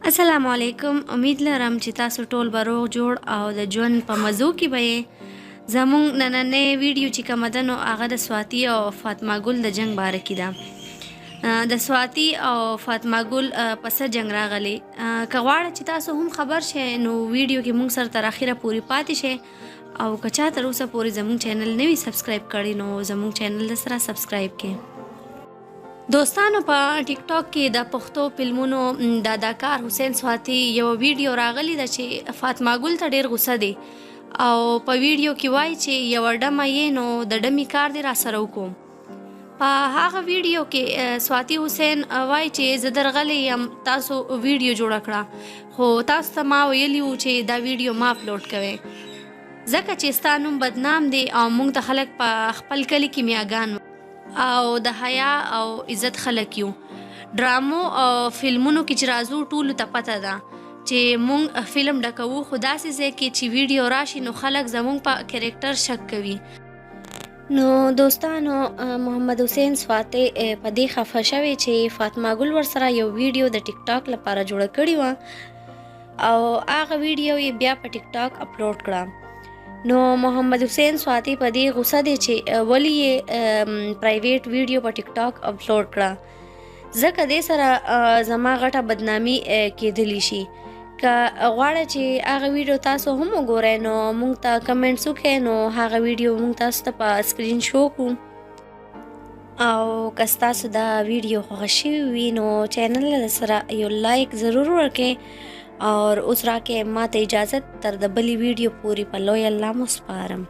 السلام علیکم. امید لرم چې تاسو ټول به روغ جوړ او د ژوند په مزو کې به یې. زموږ نننۍ ویډیو چې کومه ده نو هغه د سواتي او فاطمه ګل د جنګ باره کې ده. د سواتي او فاطمه ګل په څه جنګ راغلی. که غواړئ چې تاسو هم خبر شئ نو ویډیو کې موږ سره تر اخره پورې پاتې شئ او که چا تر اوسه پورې زموږ چینل نه وي سبسکرایب کړی نو زموږ چینل د سره سبسکرایب کړئ. دوستانو په ټیک ټاک کې د پښتو فلمونو د اداکار حسین سواتی یو ویډیو راغلی ده چې فاطمه ګل ته ډیر غوسه دی او په ویډیو کې وایي چې یو ډمه یې نو د ډمې کار دی را سره وکړم. په هغه ویډیو کې سواتی حسین وایي چې زه درغلی یم تاسو ویډیو جوړه کړه خو تاسو ته ما ویلي وو چې دا ویډیو ما اپلوډ کوئ ځکه چې ستا نوم بدنام دی او موږ ته خلک په خپل کلي کې میاګان او د حیا او عزت خلک یو. ډرامو او فلمونو کې چې راځو ټولو ته پته ده چې مونږ فلم ډکوو خو داسې ځای کې چې ویډیو راشي نو خلک زمونږ په کرکټر شک کوي. نو دوستانو محمد حسین سواتی په دې خفه شوی چې فاطمه ګل ورسره یو ویډیو د ټیک ټاک لپاره جوړه کړې وه او هغه ویډیو یې بیا په ټیک ټاک اپلوډ کړه. نو محمد حسین سواتی په دې غوسه دی چې ولی یې پرایویټ ویډیو په ټیک ټاک اپلوډ کړه ځکه دې سره زما غټه بدنامي کېدلی شي. که غواړئ چې هغه ویډیو تاسو هم وګورئ نو موږ ته کمنټس وکړئ نو هغه ویډیو موږ تاسو ته په سکرین شو کړو او که ستاسو دا ویډیو خوښه شوي وي نو چینل سره یو لایک ضرور ورکړئ اور اوس راکې ما ته اجازت تر د بلې ویډیو پورې په لوی الله مو سپارم.